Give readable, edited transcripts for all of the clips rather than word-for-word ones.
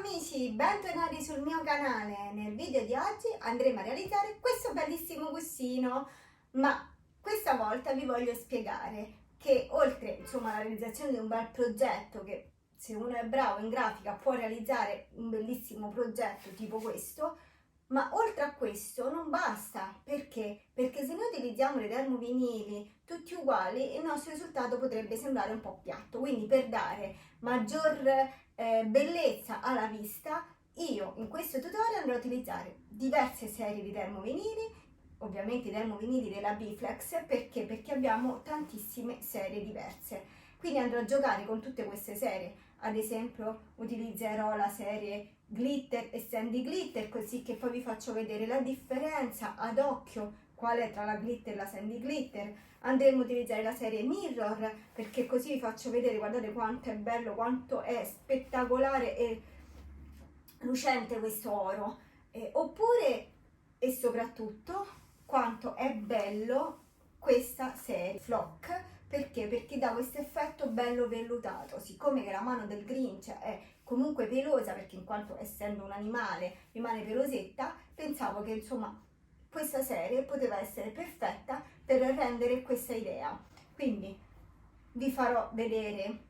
amici, bentornati sul mio canale. Nel video di oggi andremo a realizzare questo bellissimo cuscino, ma questa volta vi voglio spiegare che oltre alla realizzazione di un bel progetto, che se uno è bravo in grafica può realizzare un bellissimo progetto tipo questo, ma oltre a questo non basta. Perché? Perché se noi utilizziamo dei termovinili tutti uguali, il nostro risultato potrebbe sembrare un po' piatto. Quindi per dare maggior bellezza alla vista, io in questo tutorial andrò a utilizzare diverse serie di termovinili, ovviamente i termovinili della Bflex. Perché? Perché abbiamo tantissime serie diverse, quindi andrò a giocare con tutte queste serie. Ad esempio utilizzerò la serie glitter e sandy glitter, così che poi vi faccio vedere la differenza ad occhio qual è tra la glitter e la sandy glitter. Andremo a utilizzare la serie mirror, perché così vi faccio vedere, guardate quanto è bello, quanto è spettacolare e lucente questo oro, oppure e soprattutto quanto è bello questa serie flock. Perché? Perché dà questo effetto bello vellutato. Siccome che la mano del Grinch è comunque pelosa, perché in quanto essendo un animale rimane pelosetta, pensavo che questa serie poteva essere perfetta per rendere questa idea. Quindi vi farò vedere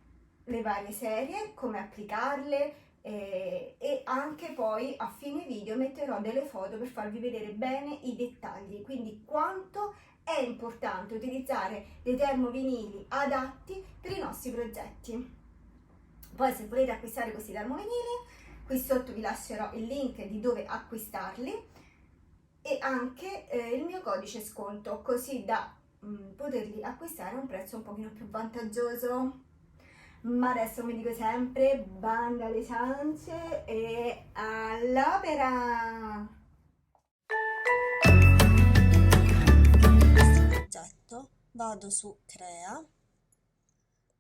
le varie serie, come applicarle, e anche poi a fine video metterò delle foto per farvi vedere bene i dettagli, quindi quanto è importante utilizzare dei termovinili adatti per i nostri progetti. Poi se volete acquistare questi termovinili, qui sotto vi lascerò il link di dove acquistarli e anche il mio codice sconto, così da poterli acquistare a un prezzo un pochino più vantaggioso. Ma adesso mi dico sempre, banda alle ciance e all'opera! Progetto, vado su crea,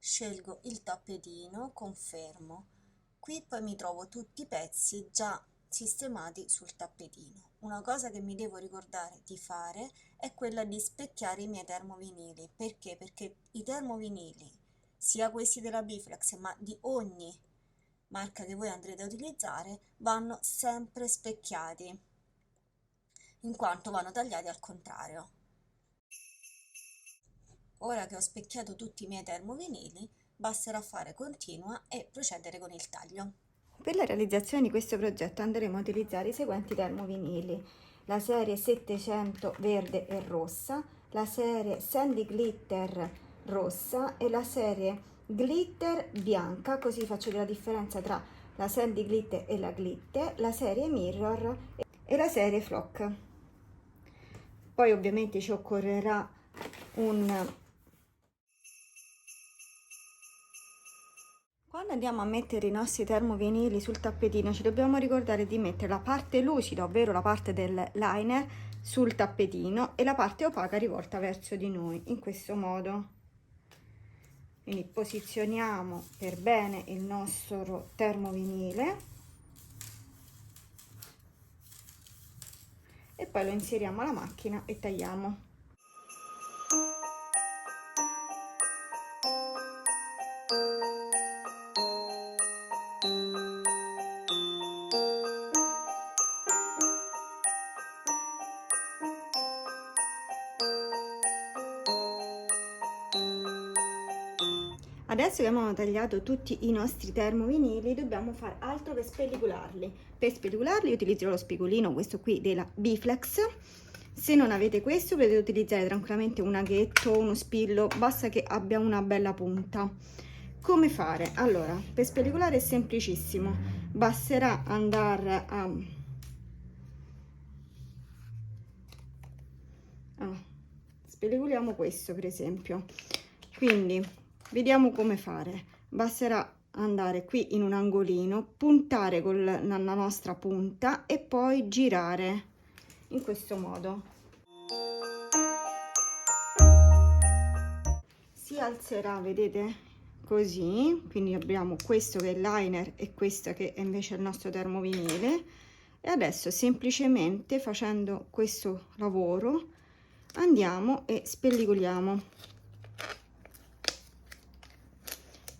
scelgo il tappetino, confermo. Qui poi mi trovo tutti i pezzi già sistemati sul tappetino. Una cosa che mi devo ricordare di fare è quella di specchiare i miei termovinili. Perché? Perché i termovinili, sia questi della Bflex ma di ogni marca che voi andrete a utilizzare, vanno sempre specchiati, in quanto vanno tagliati al contrario. Ora che ho specchiato tutti i miei termovinili, basterà fare continua e procedere con il taglio. Per la realizzazione di questo progetto andremo a utilizzare i seguenti termovinili: la serie 700 verde e rossa, la serie Sandy Glitter rossa e la serie Glitter bianca, così faccio vedere la differenza tra la Sandy Glitter e la Glitter, la serie Mirror e la serie Flock. Poi ovviamente ci occorrerà Quando andiamo a mettere i nostri termovinili sul tappetino ci dobbiamo ricordare di mettere la parte lucida, ovvero la parte del liner, sul tappetino e la parte opaca rivolta verso di noi, in questo modo. Quindi posizioniamo per bene il nostro termovinile e poi lo inseriamo alla macchina e tagliamo. Adesso che abbiamo tagliato tutti i nostri termovinili, dobbiamo fare altro che spellicolarli. Per spellicolarli utilizzerò lo spigolino, questo qui della Bflex. Se non avete questo potete utilizzare tranquillamente un aghetto o uno spillo, basta che abbia una bella punta. Come fare? Allora, per spellicolare è semplicissimo, basterà andare a spellicoliamo questo per esempio. Quindi vediamo come fare. Basterà andare qui in un angolino, puntare con la nostra punta e poi girare in questo modo. Si alzerà, vedete, così. Quindi abbiamo questo che è il liner e questo che è invece il nostro termovinile. E adesso semplicemente facendo questo lavoro andiamo e spellicoliamo.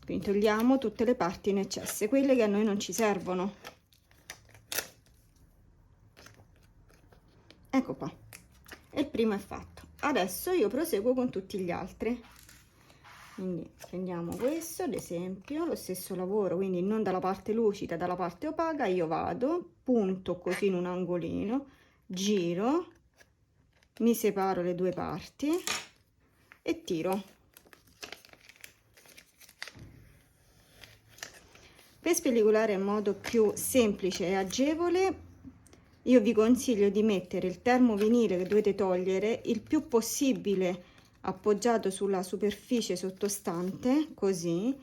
Quindi togliamo tutte le parti in eccesso, quelle che a noi non ci servono. Ecco qua, e il primo è fatto. Adesso io proseguo con tutti gli altri. Quindi prendiamo questo ad esempio, lo stesso lavoro, quindi non dalla parte lucida, dalla parte opaca. Io vado, punto così in un angolino, giro, mi separo le due parti e tiro. Per spellicolare in modo più semplice e agevole, io vi consiglio di mettere il termovinile che dovete togliere il più possibile appoggiato sulla superficie sottostante, così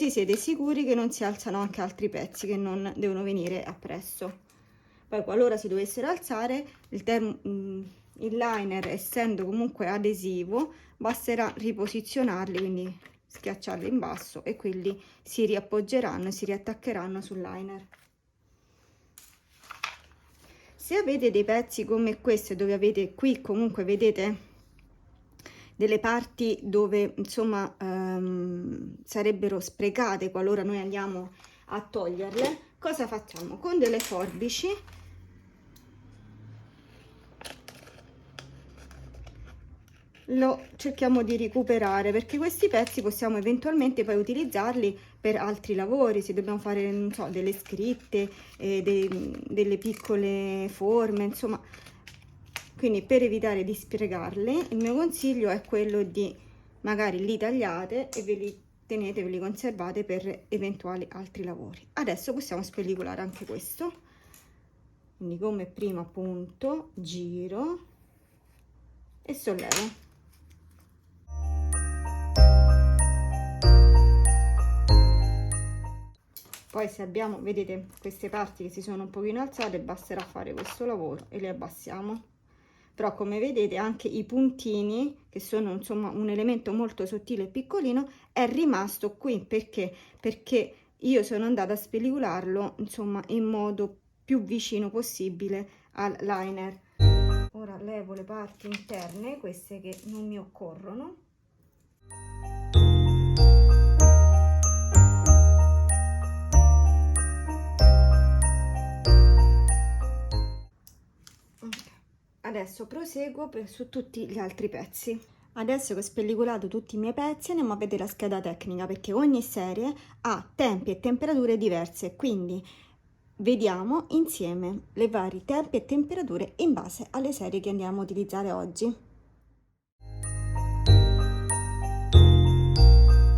siete sicuri che non si alzano anche altri pezzi che non devono venire appresso. Poi qualora si dovessero alzare, il liner, essendo comunque adesivo, basterà riposizionarli, quindi schiacciarli in basso, e quindi si riappoggeranno e si riattaccheranno sul liner. Se avete dei pezzi come questo, dove avete qui comunque, vedete, delle parti dove insomma sarebbero sprecate qualora noi andiamo a toglierle, cosa facciamo? Con delle forbici lo cerchiamo di recuperare, perché questi pezzi possiamo eventualmente poi utilizzarli per altri lavori, se dobbiamo fare, non so, delle scritte, delle piccole forme, insomma. Quindi per evitare di sprecarli, il mio consiglio è quello di magari li tagliate e ve li tenete, ve li conservate per eventuali altri lavori. Adesso possiamo spellicolare anche questo, quindi come prima, appunto, giro e sollevo. Poi se abbiamo, vedete, queste parti che si sono un pochino alzate, basterà fare questo lavoro e le abbassiamo. Però come vedete anche i puntini, che sono insomma un elemento molto sottile e piccolino, è rimasto qui. Perché io sono andata a spellicolarlo insomma in modo più vicino possibile al liner. Ora levo le parti interne, queste che non mi occorrono. Adesso proseguo su tutti gli altri pezzi. Adesso che ho spellicolato tutti i miei pezzi, andiamo a vedere la scheda tecnica, perché ogni serie ha tempi e temperature diverse, quindi vediamo insieme le vari tempi e temperature in base alle serie che andiamo a utilizzare oggi.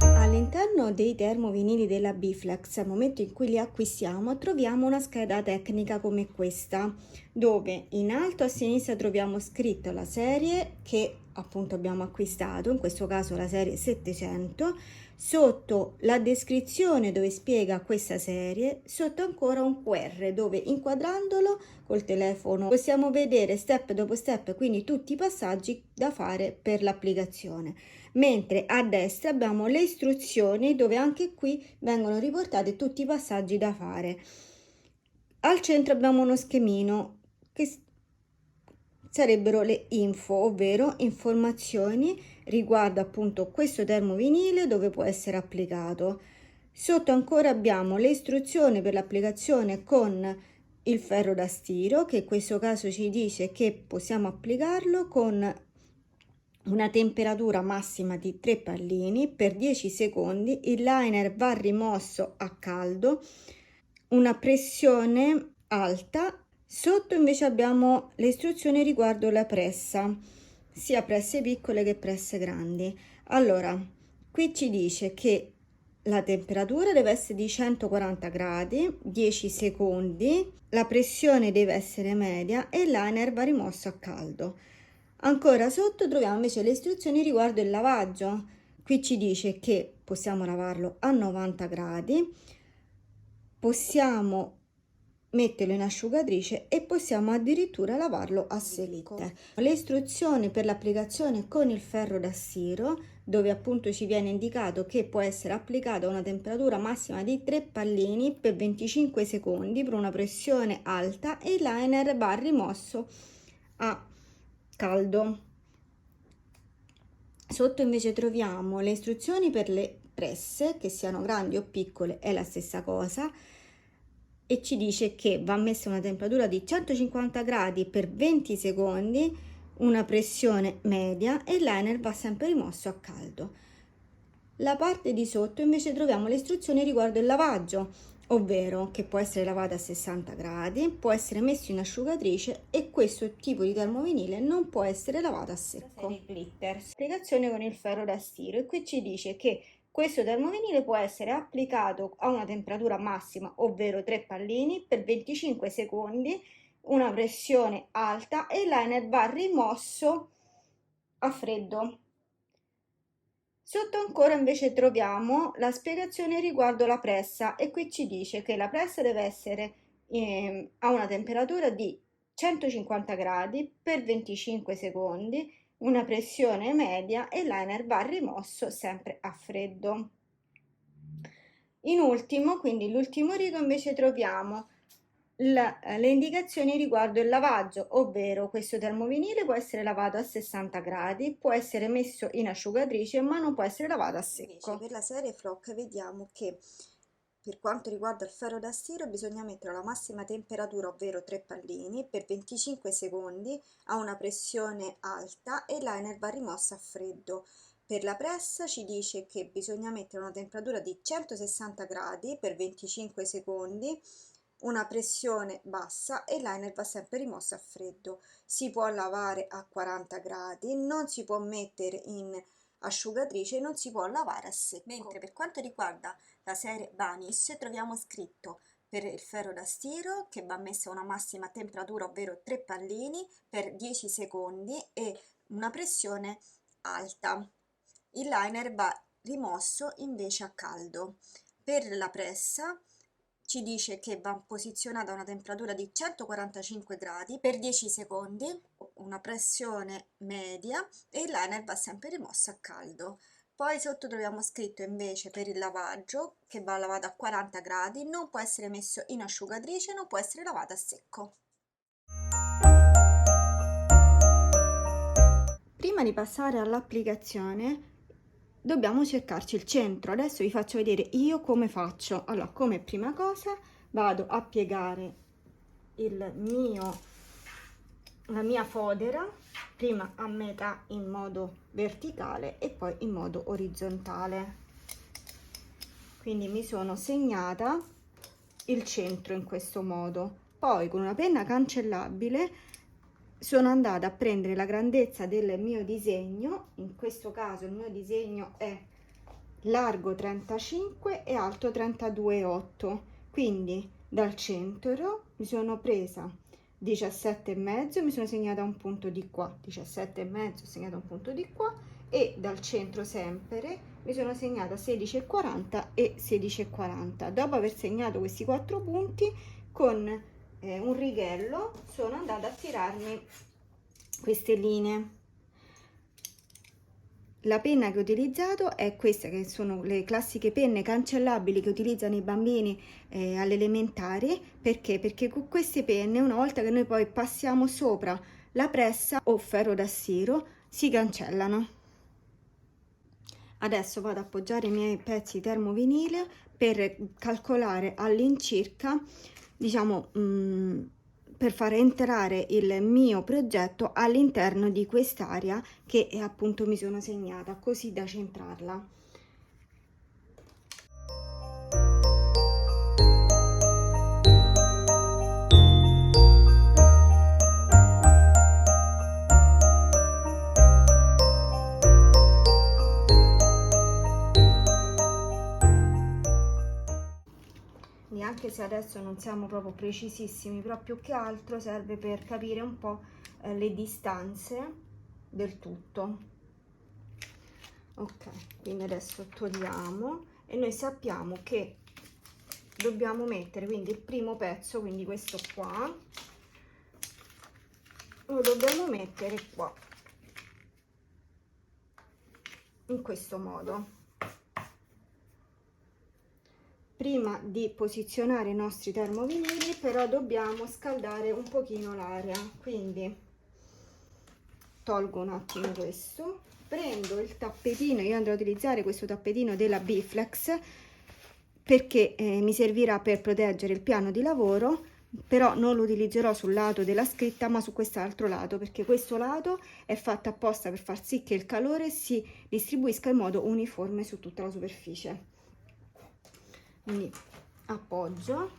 All'interno dei termovinili della Biflex, al momento in cui li acquistiamo, troviamo una scheda tecnica come questa, dove in alto a sinistra troviamo scritto la serie che appunto abbiamo acquistato, in questo caso la serie 700, sotto la descrizione dove spiega questa serie, sotto ancora un QR dove inquadrandolo col telefono possiamo vedere step dopo step, quindi tutti i passaggi da fare per l'applicazione. Mentre a destra abbiamo le istruzioni dove anche qui vengono riportati tutti i passaggi da fare. Al centro abbiamo uno schemino che sarebbero le info, ovvero informazioni riguardo appunto questo termovinile, dove può essere applicato. Sotto ancora abbiamo le istruzioni per l'applicazione con il ferro da stiro, che in questo caso ci dice che possiamo applicarlo con una temperatura massima di 3 pallini per 10 secondi. Il liner va rimosso a caldo, una pressione alta. Sotto invece abbiamo le istruzioni riguardo la pressa, sia presse piccole che presse grandi. Allora, qui ci dice che la temperatura deve essere di 140 gradi, 10 secondi, la pressione deve essere media e il liner va rimosso a caldo. Ancora sotto troviamo invece le istruzioni riguardo il lavaggio. Qui ci dice che possiamo lavarlo a 90 gradi, possiamo metterlo in asciugatrice e possiamo addirittura lavarlo a secco. Le istruzioni per l'applicazione con il ferro da stiro, dove appunto ci viene indicato che può essere applicato a una temperatura massima di 3 pallini per 25 secondi per una pressione alta e il liner va rimosso a caldo. Sotto invece troviamo le istruzioni per le presse, che siano grandi o piccole è la stessa cosa. e ci dice che va messa una temperatura di 150 gradi per 20 secondi, una pressione media e il liner va sempre rimosso a caldo. La parte di sotto invece troviamo le istruzioni riguardo il lavaggio, ovvero che può essere lavato a 60 gradi, può essere messo in asciugatrice e questo tipo di termovinile non può essere lavato a secco. Glitter. Spiegazione con il ferro da stiro, e qui ci dice che questo termovinile può essere applicato a una temperatura massima, ovvero 3 pallini per 25 secondi, una pressione alta e il liner va rimosso a freddo. Sotto ancora invece troviamo la spiegazione riguardo la pressa, e qui ci dice che la pressa deve essere a una temperatura di 150 gradi per 25 secondi, una pressione media e il liner va rimosso sempre a freddo. In ultimo, quindi l'ultimo rigo, invece troviamo le indicazioni riguardo il lavaggio, ovvero questo termovinile può essere lavato a 60 gradi, può essere messo in asciugatrice, ma non può essere lavato a secco. Invece per la serie Flock vediamo che per quanto riguarda il ferro da stiro bisogna mettere la massima temperatura, ovvero 3 pallini, per 25 secondi a una pressione alta e il liner va rimosso a freddo. Per la pressa ci dice che bisogna mettere una temperatura di 160 gradi per 25 secondi, una pressione bassa e il liner va sempre rimosso a freddo. Si può lavare a 40 gradi, non si può mettere in asciugatrice, non si può lavare a secco. Mentre per quanto riguarda la serie Vanish troviamo scritto per il ferro da stiro che va messa a una massima temperatura, ovvero 3 pallini per 10 secondi e una pressione alta. Il liner va rimosso invece a caldo. Per la pressa ci dice che va posizionata a una temperatura di 145 gradi per 10 secondi, una pressione media e il liner va sempre rimosso a caldo. Poi sotto troviamo scritto invece per il lavaggio che va lavato a 40 gradi, non può essere messo in asciugatrice, non può essere lavato a secco. Prima di passare all'applicazione dobbiamo cercarci il centro. Adesso vi faccio vedere io come faccio. Allora, come prima cosa vado a piegare la mia fodera, prima a metà in modo verticale e poi in modo orizzontale. Quindi mi sono segnata il centro in questo modo. Poi con una penna cancellabile sono andata a prendere la grandezza del mio disegno. In questo caso il mio disegno è largo 35 e alto 32,8, quindi dal centro mi sono presa 17,5, mi sono segnata un punto di qua, 17,5, ho segnato un punto di qua, e dal centro sempre mi sono segnata 16,40 e 16,40. Dopo aver segnato questi 4 punti con un righello sono andata a tirarmi queste linee. La penna che ho utilizzato è questa, che sono le classiche penne cancellabili che utilizzano i bambini alle elementari. Perché? Perché con queste penne, una volta che noi poi passiamo sopra la pressa o ferro da stiro, si cancellano. Adesso vado ad appoggiare i miei pezzi termovinile per calcolare all'incirca, diciamo, per far entrare il mio progetto all'interno di quest'area che appunto mi sono segnata, così da centrarla. Anche se adesso non siamo proprio precisissimi, però più che altro serve per capire un po' le distanze del tutto. Ok, quindi adesso togliamo e noi sappiamo che dobbiamo mettere quindi il primo pezzo, quindi questo qua, lo dobbiamo mettere qua, in questo modo. Prima di posizionare i nostri termovinili però dobbiamo scaldare un pochino l'aria, quindi tolgo un attimo questo, prendo il tappetino, io andrò a utilizzare questo tappetino della Biflex perché mi servirà per proteggere il piano di lavoro, però non lo utilizzerò sul lato della scritta ma su quest'altro lato, perché questo lato è fatto apposta per far sì che il calore si distribuisca in modo uniforme su tutta la superficie. Quindi appoggio,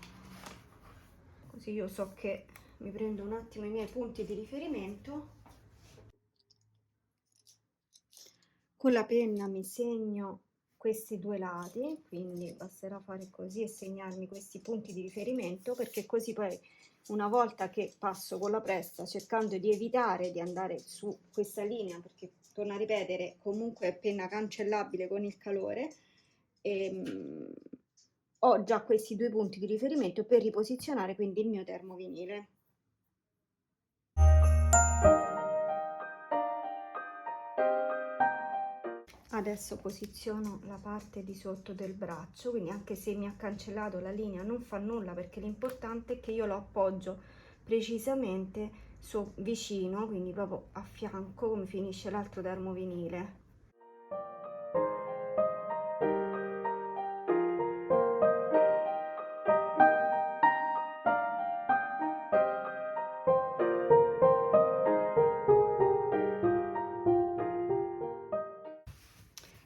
così io so che mi prendo un attimo i miei punti di riferimento, con la penna mi segno questi due lati, quindi basterà fare così e segnarmi questi punti di riferimento, perché così poi una volta che passo con la pressa, cercando di evitare di andare su questa linea, perché torno a ripetere comunque è penna cancellabile con il calore, ho già questi due punti di riferimento per riposizionare quindi il mio termovinile. Adesso posiziono la parte di sotto del braccio, quindi anche se mi ha cancellato la linea non fa nulla, perché l'importante è che io lo appoggio precisamente vicino, quindi proprio a fianco come finisce l'altro termovinile.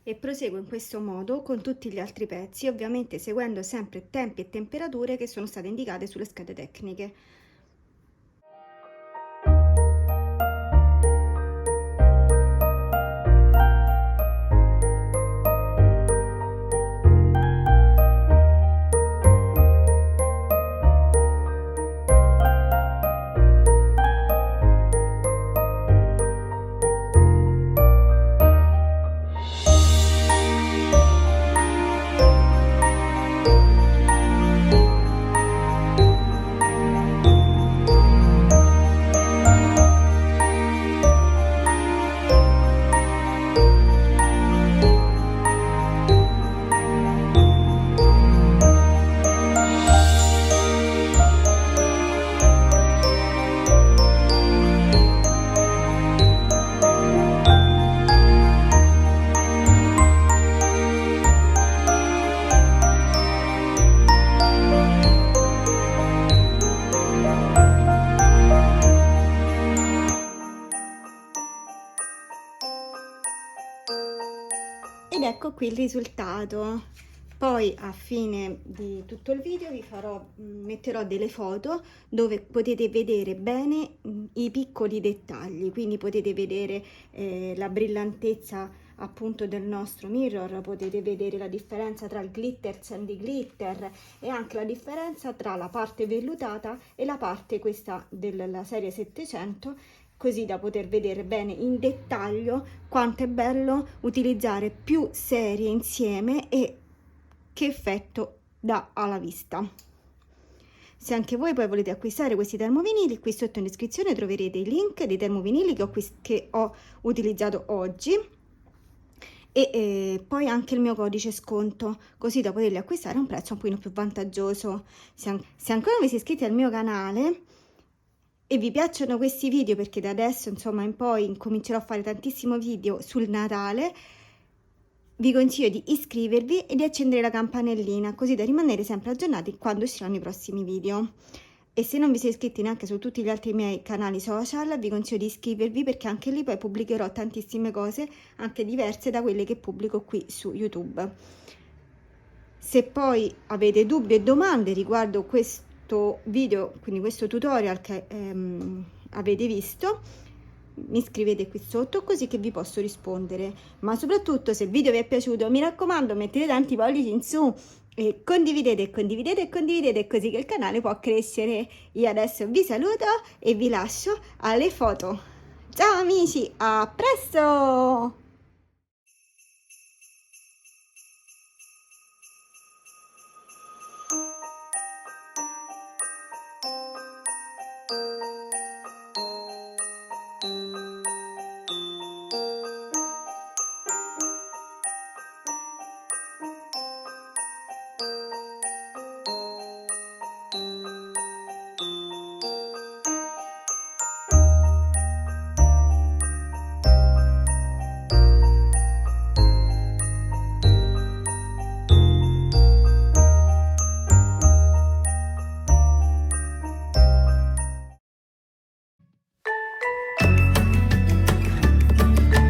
E proseguo in questo modo con tutti gli altri pezzi, ovviamente seguendo sempre tempi e temperature che sono state indicate sulle schede tecniche. Ed ecco qui il risultato. Poi a fine di tutto il video vi metterò delle foto dove potete vedere bene i piccoli dettagli, quindi potete vedere la brillantezza appunto del nostro mirror, potete vedere la differenza tra il glitter sandy glitter e anche la differenza tra la parte vellutata e la parte questa della serie 700, così da poter vedere bene in dettaglio quanto è bello utilizzare più serie insieme e che effetto dà alla vista. Se anche voi poi volete acquistare questi termovinili, qui sotto in descrizione troverete i link dei termovinili che ho utilizzato oggi e poi anche il mio codice sconto, così da poterli acquistare a un prezzo un pochino più vantaggioso. Se ancora non vi siete iscritti al mio canale e vi piacciono questi video, perché da adesso insomma in poi incomincerò a fare tantissimi video sul Natale, vi consiglio di iscrivervi e di accendere la campanellina, così da rimanere sempre aggiornati quando usciranno i prossimi video. E se non vi siete iscritti neanche su tutti gli altri miei canali social, vi consiglio di iscrivervi, perché anche lì poi pubblicherò tantissime cose anche diverse da quelle che pubblico qui su YouTube. Se poi avete dubbi e domande riguardo questo video, quindi questo tutorial che avete visto, mi scrivete qui sotto così che vi posso rispondere. Ma soprattutto, se il video vi è piaciuto, mi raccomando, mettete tanti pollici in su e condividete, così che il canale può crescere. Io adesso vi saluto e vi lascio alle foto. Ciao amici, a presto!